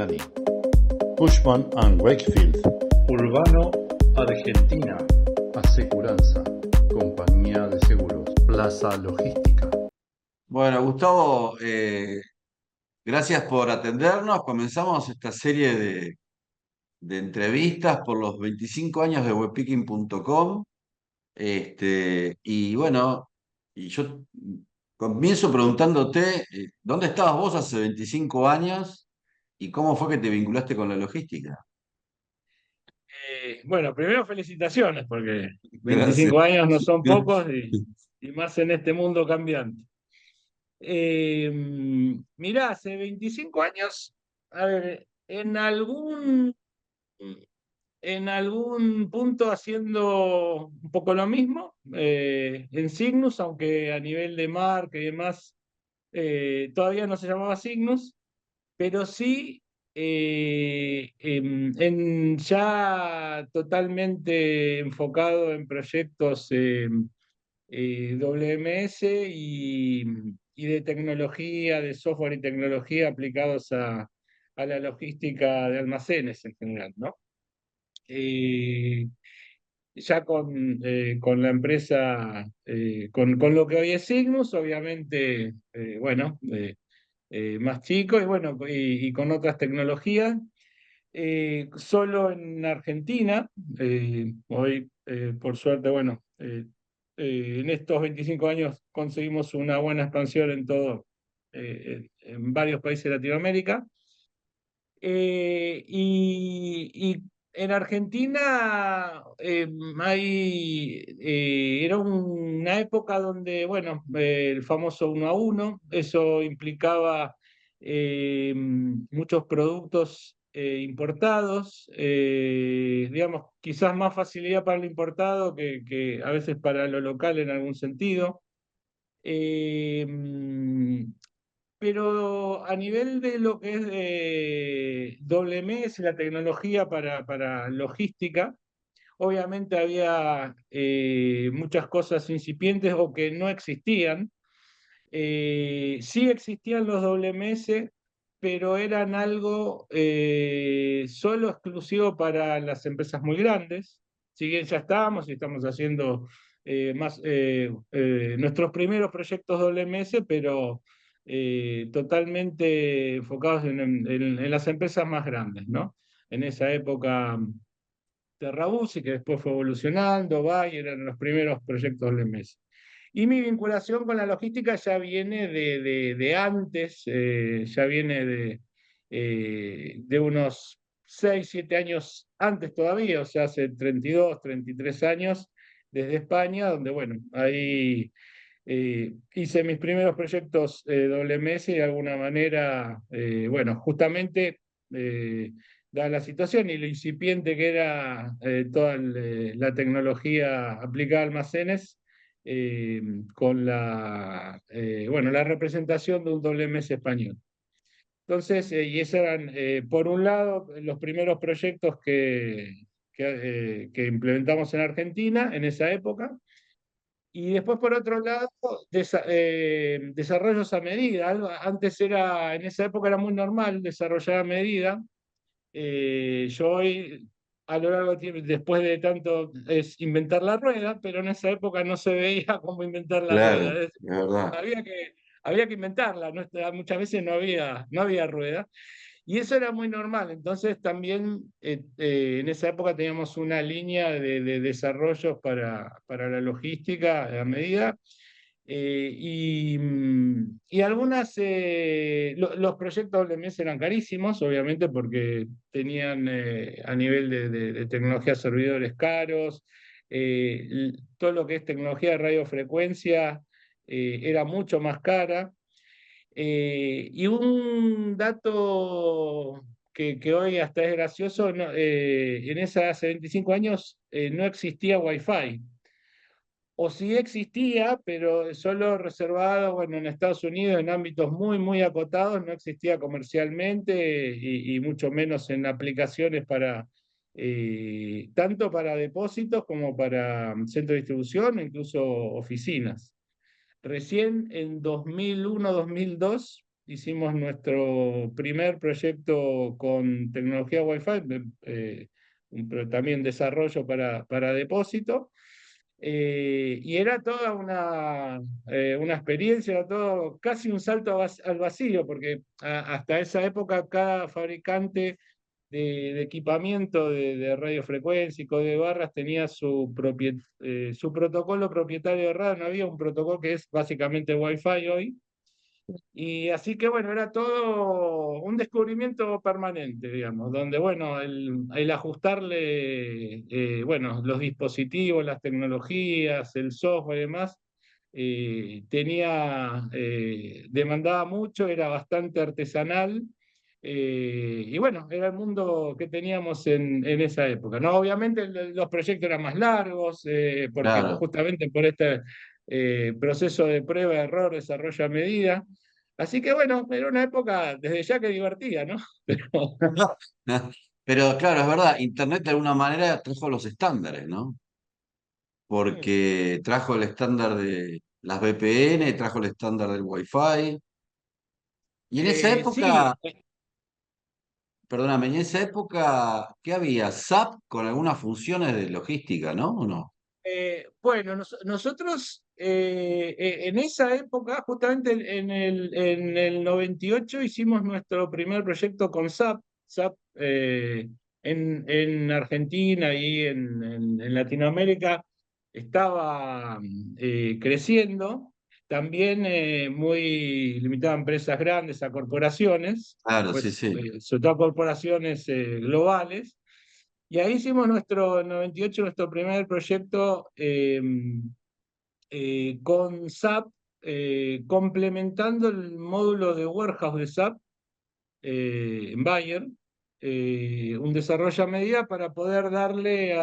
Giuliani, Cushman & Wakefield, Urbano, Argentina. Aseguranza, Compañía de Seguros, Plaza Logística. Bueno, Gustavo, gracias por atendernos. Comenzamos esta serie de entrevistas por los 25 años de webpicking.com. Y bueno, y yo comienzo preguntándote, ¿dónde estabas vos hace 25 años y cómo fue que te vinculaste con la logística? Bueno, primero felicitaciones, porque Gracias. 25 años no son pocos y más en este mundo cambiante. Mirá, hace 25 años, a ver, en algún punto haciendo un poco lo mismo, en Cygnus, aunque a nivel de marca y demás, todavía no se llamaba Cygnus, pero sí ya totalmente enfocado en proyectos WMS y de tecnología, de software y tecnología aplicados a la logística de almacenes en general, ¿no? Ya con la empresa, con lo que hoy es Cygnus, obviamente, bueno, más chico y bueno, y con otras tecnologías. Solo en Argentina, hoy, por suerte, bueno, en estos 25 años conseguimos una buena expansión en en varios países de Latinoamérica. Y en Argentina era una época donde, bueno, el famoso 1 a 1, eso implicaba muchos productos importados, digamos, quizás más facilidad para lo importado que a veces para lo local en algún sentido. Eh, pero a nivel de lo que es WMS, la tecnología para logística, obviamente había muchas cosas incipientes o que no existían. Sí existían los WMS, pero eran algo solo exclusivo para las empresas muy grandes. Si bien ya estábamos y estamos haciendo nuestros primeros proyectos WMS, pero totalmente enfocados en las empresas más grandes, ¿no? En esa época, Terrabuzzi, que después fue evolucionando, Bayer, eran los primeros proyectos WMS. Y mi vinculación con la logística ya viene de antes, ya viene de unos 6 7 años antes todavía, o sea, hace 32 33 años, desde España, donde, bueno, ahí hice mis primeros proyectos WMS y de alguna manera, bueno, justamente dada la situación y lo incipiente que era toda la tecnología aplicada a almacenes, con bueno, la representación de un WMS español. Entonces, y esos eran, por un lado, los primeros proyectos que implementamos en Argentina en esa época. Y después, por otro lado, desarrollos a medida. Antes en esa época era muy normal desarrollar a medida. Yo hoy, a lo largo del tiempo, después de tanto, es inventar la rueda, pero en esa época no se veía cómo inventar la Claro, rueda. es verdad. Había que inventarla, muchas veces no había rueda. Y eso era muy normal. Entonces también en esa época teníamos una línea de desarrollos para la logística a medida. Y los proyectos WMS eran carísimos, obviamente, porque tenían a nivel de tecnología servidores caros, todo lo que es tecnología de radiofrecuencia era mucho más cara. Y un dato que hoy hasta es gracioso, hace 25 años no existía Wi-Fi. O sí existía, pero solo reservado, bueno, en Estados Unidos, en ámbitos muy, muy acotados, no existía comercialmente y mucho menos en aplicaciones tanto para depósitos como para centro de distribución, incluso oficinas. Recién en 2001-2002 hicimos nuestro primer proyecto con tecnología Wi-Fi, pero también desarrollo para depósito. Y era toda una experiencia, era todo casi un salto al vacío, porque hasta esa época cada fabricante de equipamiento de radiofrecuencia y código de barras tenía su protocolo propietario de radio. No había un protocolo que es básicamente Wi-Fi hoy. Y así que bueno, era todo un descubrimiento permanente, digamos, donde bueno, el ajustarle, bueno, los dispositivos, las tecnologías, el software y demás, demandaba mucho, era bastante artesanal, y bueno, era el mundo que teníamos en esa época, ¿no? Obviamente los proyectos eran más largos, porque Claro. justamente por este proceso de prueba, error, desarrollo a medida. Así que bueno, era una época desde ya que divertida, ¿no? Pero Pero claro, es verdad, Internet de alguna manera trajo los estándares, ¿no? Porque trajo el estándar de las VPN, trajo el estándar del Wi-Fi. Y en esa sí, época, perdóname, en esa época, ¿qué había? SAP con algunas funciones de logística, ¿no? ¿O no? bueno, nosotros en esa época, justamente en el 98, hicimos nuestro primer proyecto con SAP. SAP en Argentina y en Latinoamérica estaba creciendo, también muy limitado a empresas grandes, a corporaciones, Claro, sí, después sí. sobre todo a corporaciones globales. Y ahí hicimos en 98 nuestro primer proyecto con SAP, complementando el módulo de Warehouse de SAP en Bayer, un desarrollo a medida para poder darle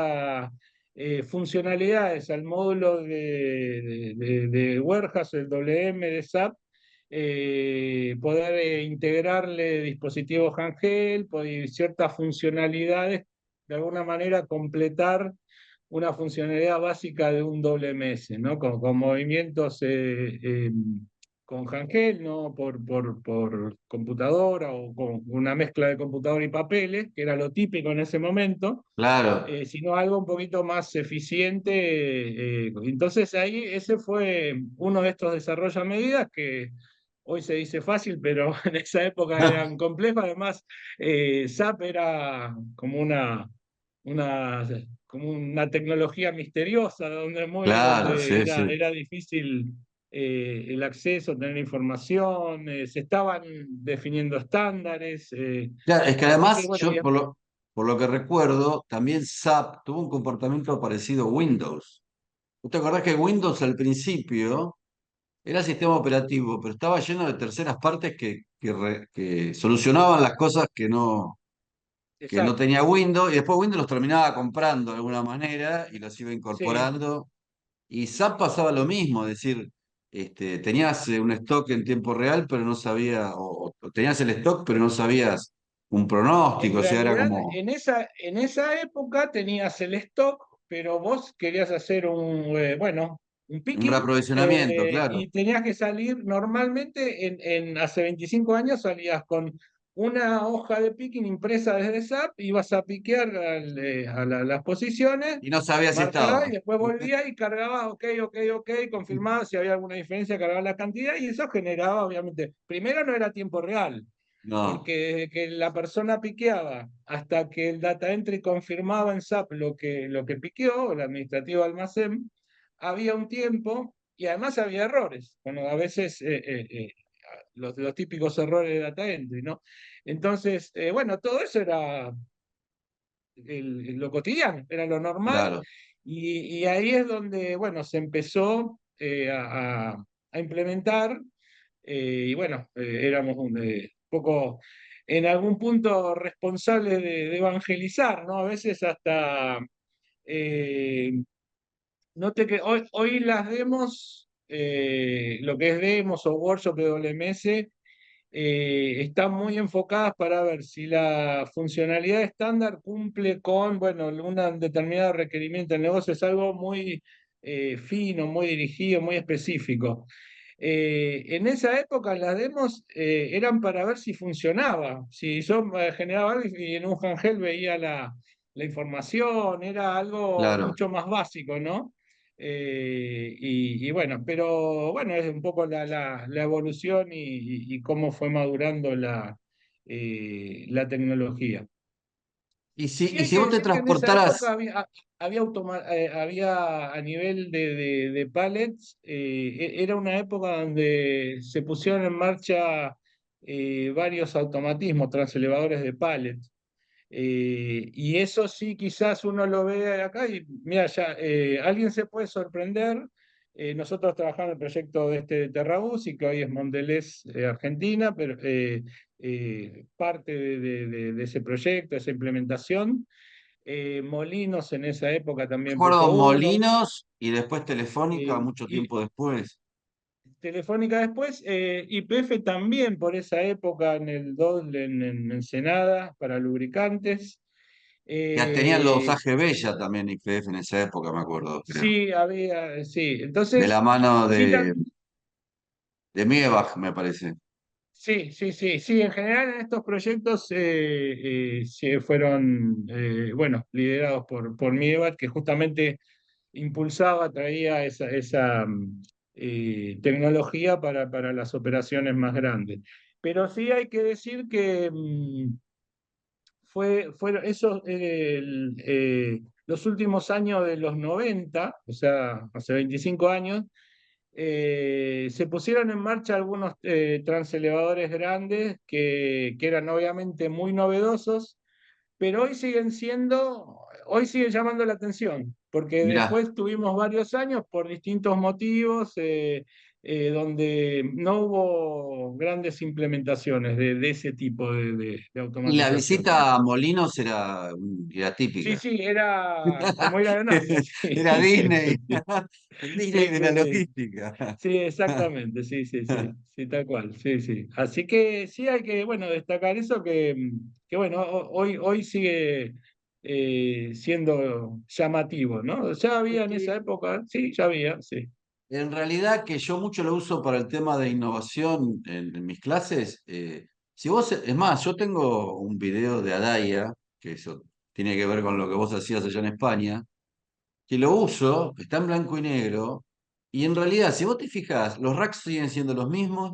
funcionalidades al módulo de Warehouse, el WM de SAP, poder integrarle dispositivos handheld, ciertas funcionalidades, de alguna manera completar una funcionalidad básica de un WMS, ¿no? Con movimientos con handheld, ¿no? Por computadora o con una mezcla de computadora y papeles, que era lo típico en ese momento, Claro. sino algo un poquito más eficiente. Entonces ahí ese fue uno de estos desarrollos a medida que hoy se dice fácil, pero en esa época eran complejos. Además, SAP era una, como una tecnología misteriosa, Claro, donde sí, sí. era difícil el acceso, tener información, se estaban definiendo estándares, Claro, es que así que además, bueno, yo por lo que recuerdo, también SAP tuvo un comportamiento parecido a Windows. ¿Vos te acordás que Windows al principio era sistema operativo, pero estaba lleno de terceras partes que solucionaban las cosas que no exacto, tenía Windows, y después Windows los terminaba comprando de alguna manera y los iba sí. incorporando. Y SAP pasaba lo mismo, es decir, tenías un stock en tiempo real, pero no sabía, o tenías el stock, pero no sabías un En pronóstico, o sea, era realidad, como en esa época tenías el stock, pero vos querías hacer bueno, un un picking, reaprovisionamiento, claro. y tenías que salir normalmente, hace 25 años salías con una hoja de picking impresa desde SAP, ibas a piquear las posiciones, Y no sabía si marcaba estaba. y después volvía y cargaba, ok, ok, ok, confirmaba si había alguna diferencia, cargaba la cantidad y eso generaba, obviamente, primero no era tiempo real, No, porque desde que la persona piqueaba hasta que el data entry confirmaba en SAP lo que piqueó, el administrativo de almacén, había un tiempo y además había errores. Bueno, a veces los típicos errores de data entry, ¿no? Entonces, bueno, todo eso era lo cotidiano, era lo normal, claro, y ahí es donde, bueno, se empezó a implementar, y bueno, éramos un poco, en algún punto, responsables de evangelizar, ¿no? A veces hasta, eh, hoy las demos, lo que es demos o workshop de WMS, están muy enfocadas para ver si la funcionalidad estándar cumple con, bueno, un determinado requerimiento del negocio. Es algo muy fino, muy dirigido, muy específico. En esa época las demos eran para ver si funcionaba, si yo generaba algo y en un handheld veía la información, era algo Claro. mucho más básico, ¿no? Y bueno, pero bueno, es un poco la evolución y cómo fue madurando la tecnología. Sí Y hay si que vos te decir que en esa época transportaras, había a nivel de pallets, era una época donde se pusieron en marcha varios automatismos, transelevadores de pallets. Y eso sí, quizás uno lo ve acá y mira, ya alguien se puede sorprender. Nosotros trabajamos en el proyecto de Terrabús y que hoy es Mondelez Argentina, pero parte de ese proyecto, esa implementación. Molinos en esa época también recuerdo puso uno. Molinos y después Telefónica eh, mucho y tiempo después, Telefónica después, YPF también por esa época en el DOL en Ensenada para lubricantes. que tenían los Eh, AGB ya también IPF en esa época, me acuerdo, creo. sí, había, sí. De la Entonces, mano sí, de Miebach, me parece. sí, sí, sí, sí. En general en estos proyectos sí fueron, bueno, liderados por Miebat, que justamente impulsaba, traía esa tecnología para las operaciones más grandes. Pero sí hay que decir que fueron esos, los últimos años de los 90, o sea, hace 25 años, se pusieron en marcha algunos transelevadores grandes que eran obviamente muy novedosos, pero hoy siguen llamando la atención, porque Mirá. después tuvimos varios años por distintos motivos donde no hubo grandes implementaciones de ese tipo de Y la automatización. visita a Molinos era Sí, típica. sí, era como ir a la NASA, sí, Era sí, Disney, sí, el Disney sí, de la sí, sí. logística. Sí, exactamente, sí, sí, sí, sí, tal cual, sí, sí. Así que sí hay que, bueno, destacar eso que bueno, hoy sigue siendo llamativo, ¿no? Ya Es había en esa que época, sí, ya había, sí. en realidad que yo mucho lo uso para el tema de innovación en mis clases. Si vos, es más, yo tengo un video de Adaya, que eso tiene que ver con lo que vos hacías allá en España, que lo uso, está en blanco y negro, y en realidad, si vos te fijas, los racks siguen siendo los mismos,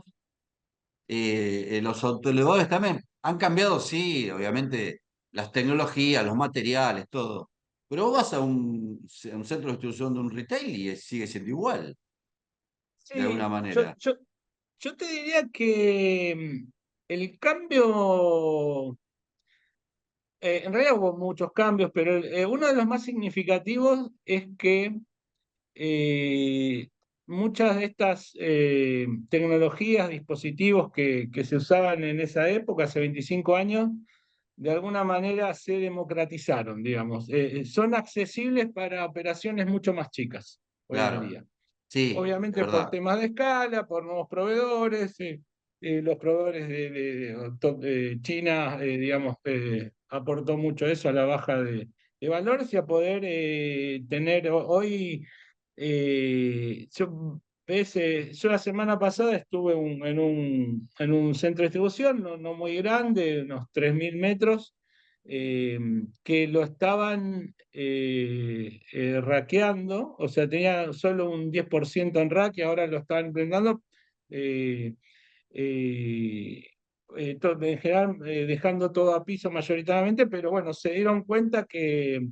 los autoelevadores también han cambiado, sí, obviamente, las tecnologías, los materiales, todo. Pero vos vas a un centro de distribución de un retail y sigue siendo igual, de alguna Sí, manera. yo te diría que el cambio, en realidad hubo muchos cambios, pero uno de los más significativos es que eh, muchas de estas tecnologías, dispositivos que se usaban en esa época, hace 25 años, de alguna manera se democratizaron, digamos. Son accesibles para operaciones mucho más chicas hoy en Claro, día. sí, es Obviamente por verdad. temas de escala, por nuevos proveedores, los proveedores China, digamos, aportó mucho eso a la baja de valores y a poder tener hoy yo la semana pasada estuve en un centro de distribución, no muy grande, unos 3.000 metros, que lo estaban rackeando, o sea, tenía solo un 10% en rack y ahora lo estaban implementando. eh, eh, en general dejando todo a piso mayoritariamente, pero bueno, se dieron cuenta que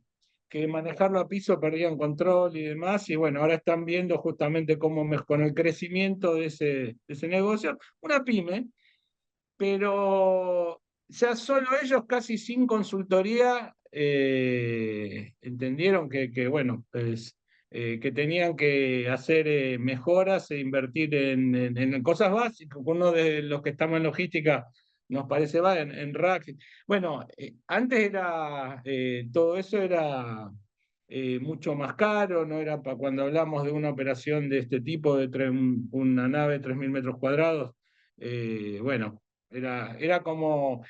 manejarlo a piso perdían control y demás, y bueno, ahora están viendo justamente cómo con el crecimiento de ese negocio, una pyme, pero ya solo ellos casi sin consultoría entendieron bueno, pues, que tenían que hacer mejoras e invertir en cosas básicas. Uno de los que estamos en logística nos parece va en rack. Bueno, antes era todo eso era mucho más caro, no era para cuando hablamos de una operación de este tipo, una nave de 3.000 metros cuadrados. Bueno, era como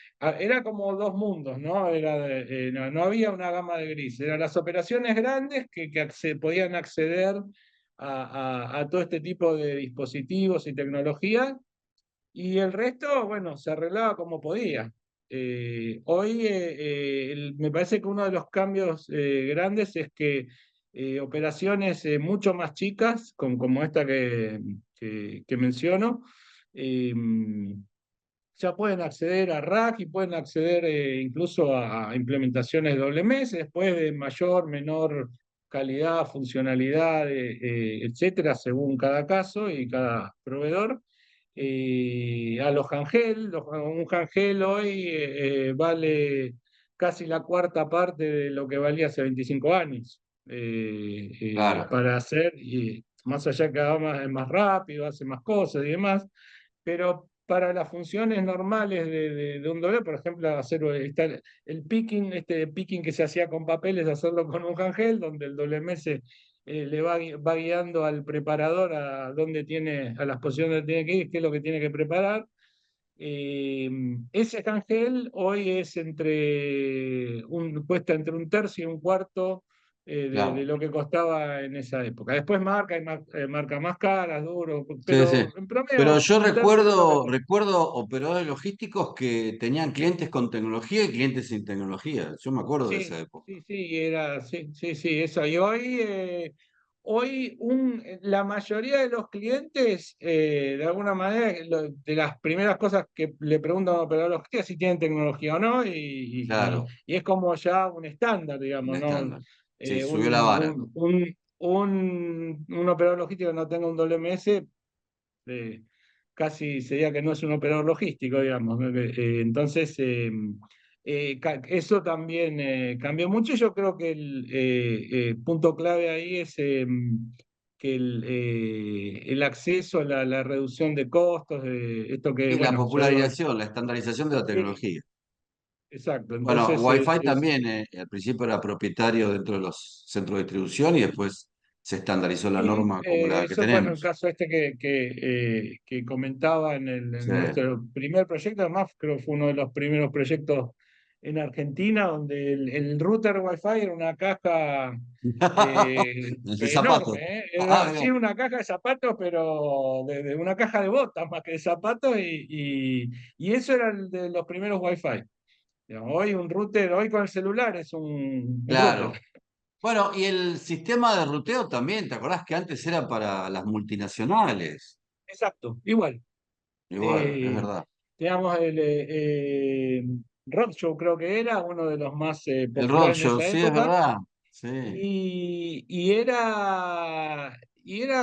dos mundos, ¿no? No había una gama de gris. Eran las operaciones grandes que podían acceder a todo este tipo de dispositivos y tecnología, y el resto, bueno, se arreglaba como podía. Hoy me parece que uno de los cambios grandes es que operaciones mucho más chicas, como esta que menciono, eh, ya pueden acceder a rack y pueden acceder incluso a implementaciones WMS, después de mayor, menor calidad, funcionalidad, etcétera, según cada caso y cada proveedor. A los Hangel, un Hangel hoy vale casi la cuarta parte de lo que valía hace 25 años. Claro, Para hacer, y más allá que haga más rápido, hace más cosas y demás, pero para las funciones normales de un doble, por ejemplo, hacer el picking, este picking que se hacía con papeles, hacerlo con un Hangel, donde el WMS le va guiando al preparador a las posiciones donde tiene que ir, qué es lo que tiene que preparar. Ese Hangel hoy cuesta entre un tercio y un cuarto de claro. lo que costaba en esa época. Después hay marcas más caras, duros, Sí, sí. pero en Pero promedio yo un tercio de lo que cuesta. recuerdo operadores logísticos que tenían clientes con tecnología y clientes sin tecnología. Yo me acuerdo de esa Sí, época. sí, sí, sí, eso. Y hoy la mayoría de los clientes, de alguna manera, de las primeras cosas que le preguntan a un operador logístico es si tienen tecnología o no, Claro, y es como ya un estándar, un digamos, ¿no? estándar. Sí, subió la Un, vara. un operador logístico que no tenga un WMS, casi sería que no es un operador logístico, digamos, ¿no? Entonces, eso también cambió mucho y yo creo que el punto clave ahí es que el acceso, la reducción de costos, esto que, Y la bueno, ya lo... popularización, la estandarización de la Sí, tecnología. exacto. Bueno, Entonces, Wi-Fi también, al principio era propietario dentro de los centros de distribución y después se estandarizó la sí, norma como la que eso, bueno, el tenemos. caso este que comentaba Sí. en nuestro primer proyecto, además creo que fue uno de los primeros proyectos en Argentina, donde el router Wi-Fi era una caja De zapatos. enorme, ¿eh? Ah, Sí, una caja de zapatos, pero de una caja de botas más que de zapatos, y eso era el de los primeros Wi-Fi. Digamos, hoy un router, hoy con el celular es un router. claro. Bueno, y el sistema de ruteo también, ¿te acordás que antes era para las multinacionales? Exacto, igual. Y bueno, es Eh, verdad. Digamos, Roadshow creo que era uno de los más El populares en roadshow, esa sí, es época, verdad. Sí. y era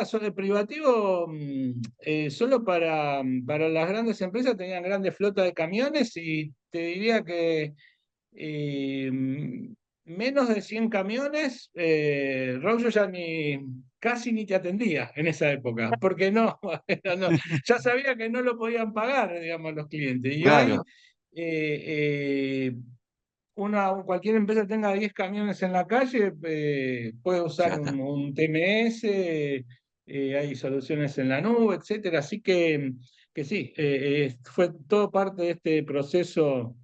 sobre privativo solo para las grandes empresas, tenían grandes flotas de camiones y te diría que eh, menos de 100 camiones, Roadshow ya casi ni te atendía en esa época, porque no, ya sabía que no lo podían pagar, digamos, los clientes. Y hoy, Claro, eh, cualquier empresa que tenga 10 camiones en la calle puede ya usar está. un TMS, hay soluciones en la nube, etcétera. Así que sí, fue todo parte de este proceso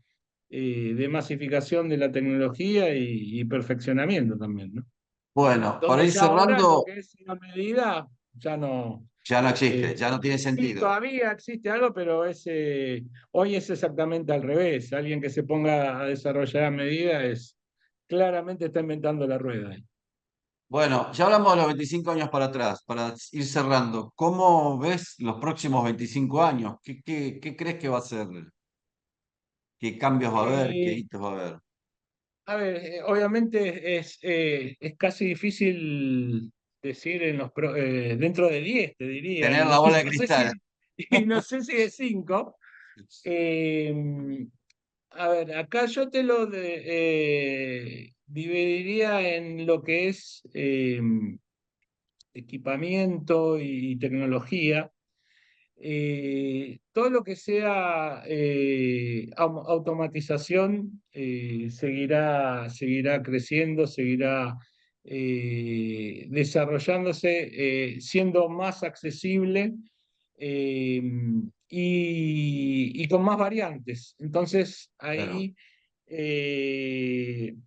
de masificación de la tecnología y perfeccionamiento también, ¿no? Bueno, para Donde ir ya ahora lo cerrando, que es la medida ya no. ya no existe, eh, ya no tiene sí, sentido. todavía existe algo, pero hoy es exactamente al revés. Alguien que se ponga a desarrollar a medida claramente está inventando la rueda. Bueno, ya hablamos de los 25 años para atrás, para ir cerrando. ¿Cómo ves los próximos 25 años? ¿Qué crees que va a ser? ¿Qué cambios va a haber? ¿Qué Eh, hitos va a haber? a ver, obviamente es casi difícil decir dentro de 10 te diría, Tener y la bola de no sé cristal. si, y no sé si de 5. A ver, acá yo te dividiría en lo que es equipamiento y tecnología. Todo lo que sea automatización seguirá creciendo, seguirá desarrollándose, siendo más accesible eh, y con más variantes. Entonces, Claro, ahí,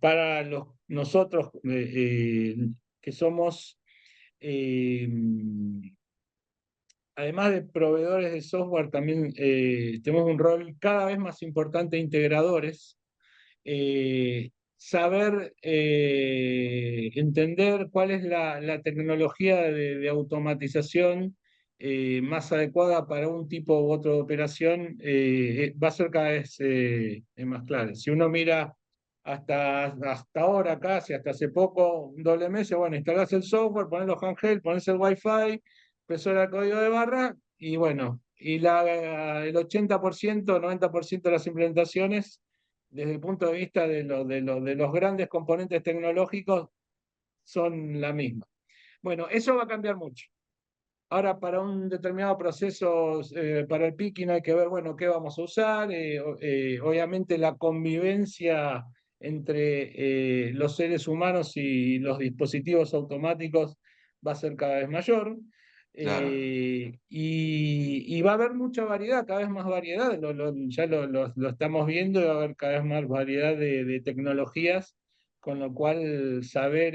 para nosotros que somos además de proveedores de software, también tenemos un rol cada vez más importante de integradores. Saber entender cuál es la tecnología de automatización más adecuada para un tipo u otro de operación va a ser cada vez más claro. Si uno mira hasta ahora casi, hasta hace poco, un WMS, bueno, instalás el software, ponés los handheld, ponés el Wi-Fi, empezó el código de barra y bueno, y el 80%, 90% de las implementaciones desde el punto de vista de los grandes componentes tecnológicos, son la misma. Bueno, eso va a cambiar mucho. Ahora, para un determinado proceso, para el picking hay que ver, bueno, qué vamos a usar. Obviamente la convivencia entre los seres humanos y los dispositivos automáticos va a ser cada vez mayor. Claro. Y va a haber mucha variedad, cada vez más variedad, ya lo estamos viendo, y va a haber cada vez más variedad de tecnologías, con lo cual saber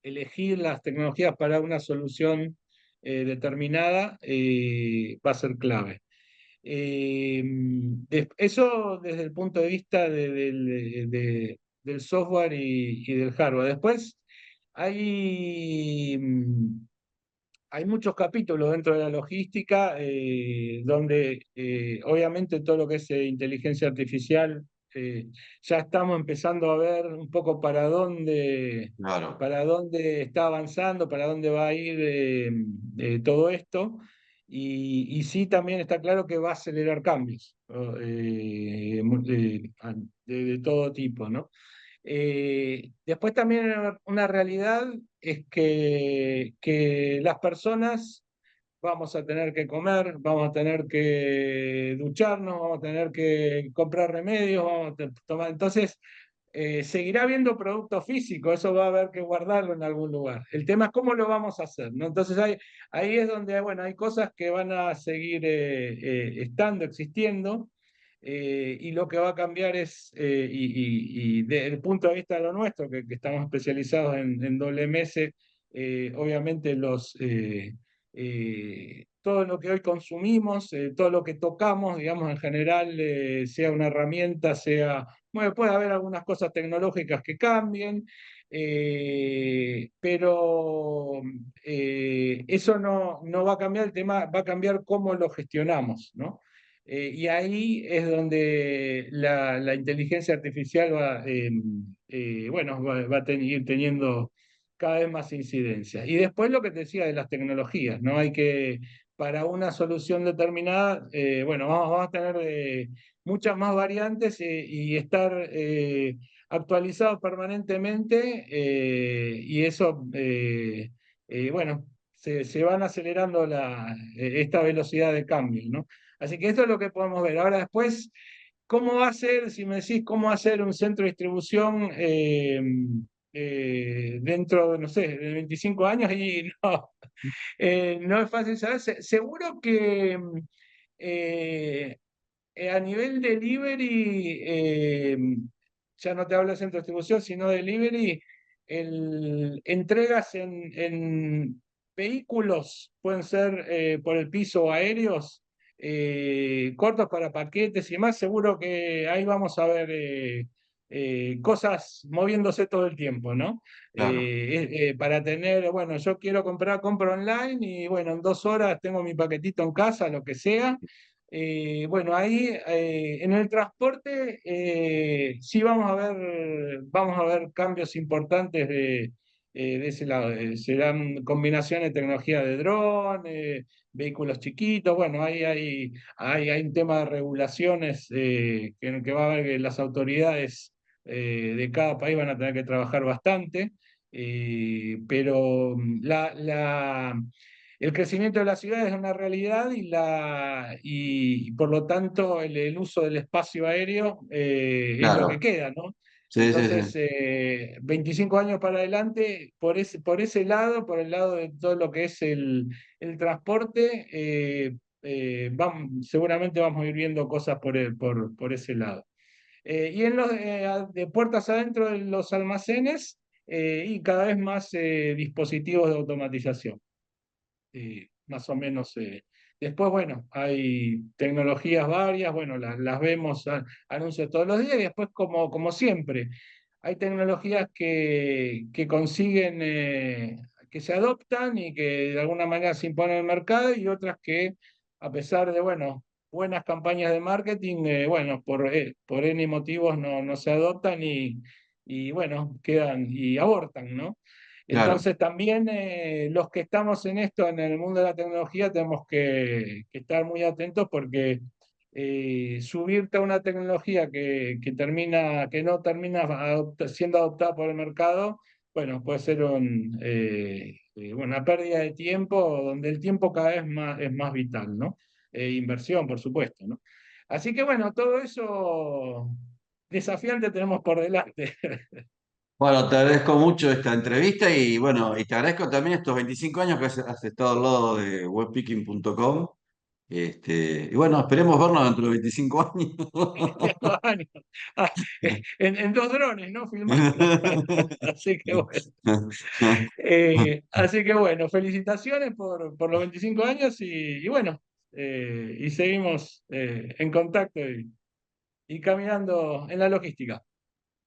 elegir las tecnologías para una solución determinada va a ser clave. Eso desde el punto de vista del software y del hardware. Después hay, hay muchos capítulos dentro de la logística donde obviamente todo lo que es inteligencia artificial eh, ya estamos empezando a ver un poco Claro. para dónde está avanzando, para dónde va a ir todo esto. Y sí, también está claro que va a acelerar cambios de todo tipo, ¿no? Después también una realidad es que las personas vamos a tener que comer, vamos a tener que ducharnos, vamos a tener que comprar remedios, vamos a tomar. Entonces, seguirá habiendo producto físico, eso va a haber que guardarlo en algún lugar. El tema es cómo lo vamos a hacer, ¿no? Entonces ahí es donde, bueno, hay cosas que van a seguir estando, existiendo, y lo que va a cambiar es, y desde el punto de vista de lo nuestro, que estamos especializados en WMS, obviamente todo lo que hoy consumimos, todo lo que tocamos, digamos, en general, sea una herramienta, sea, bueno, puede haber algunas cosas tecnológicas que cambien, pero eso no va a cambiar el tema, va a cambiar cómo lo gestionamos, ¿no? Y ahí es donde la inteligencia artificial bueno, va a ir teniendo cada vez más incidencia. Y después lo que te decía de las tecnologías, ¿no? Hay que, para una solución determinada, bueno, vamos a tener muchas más variantes y estar actualizados permanentemente, y eso, bueno, se van acelerando esta velocidad de cambio, ¿no? Así que esto es lo que podemos ver. Ahora después, ¿cómo va a ser, si me decís cómo hacer un centro de distribución dentro de, no sé, de 25 años? Y no, no es fácil saber. Seguro que eh, a nivel delivery, ya no te hablo de centro de distribución, sino delivery, entregas en vehículos, pueden ser por el piso o aéreos, cortos para paquetes y más, seguro que ahí vamos a ver cosas moviéndose todo el tiempo, ¿no? Claro. Para tener, bueno, yo quiero comprar, compro online y bueno, en 2 horas tengo mi paquetito en casa, lo que sea. Bueno, ahí en el transporte sí vamos a ver cambios importantes de ese lado. Serán combinaciones de tecnología de dron, vehículos chiquitos. Bueno, ahí hay un tema de regulaciones que va a haber que las autoridades de cada país van a tener que trabajar bastante. Pero el crecimiento de la ciudad es una realidad y por lo tanto el uso del espacio aéreo es lo que Claro. queda, ¿no? Sí, sí, Entonces, sí. 25 años para adelante, por ese lado, por el lado de todo lo que es el transporte, seguramente vamos a ir viendo cosas por ese lado. Y de puertas adentro de los almacenes, y cada vez más dispositivos de automatización. Más o menos. Después, bueno, hay tecnologías varias, bueno, las vemos, anuncios todos los días, y después, como siempre, hay tecnologías que consiguen, que se adoptan y que de alguna manera se imponen en el mercado, y otras que, a pesar de, bueno, buenas campañas de marketing, bueno, por N motivos no se adoptan y bueno, quedan y abortan, ¿no? Claro, Entonces también los que estamos en esto, en el mundo de la tecnología, tenemos que estar muy atentos porque subirte a una tecnología que no termina siendo adoptada por el mercado, bueno, puede ser una pérdida de tiempo, donde el tiempo cada vez es más vital, ¿no? Inversión, por supuesto, ¿no? Así que bueno, todo eso desafiante tenemos por delante. bueno, te agradezco mucho esta entrevista y bueno, y te agradezco también estos 25 años que has estado al lado de webpicking.com. Y bueno, esperemos vernos dentro de 25 años. Tengo años. Ah, en dos drones, ¿no? Filmando. Así que bueno, felicitaciones por los 25 años y bueno, y seguimos en contacto y caminando en la logística.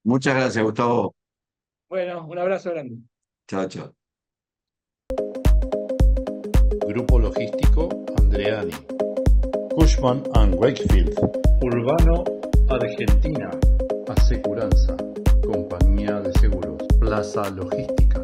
Muchas gracias, Gustavo. Bueno, un abrazo grande. Chao, chao. Grupo Logístico Andreani. Cushman & Wakefield. Urbano, Argentina. Aseguranza. Compañía de seguros. Plaza Logística.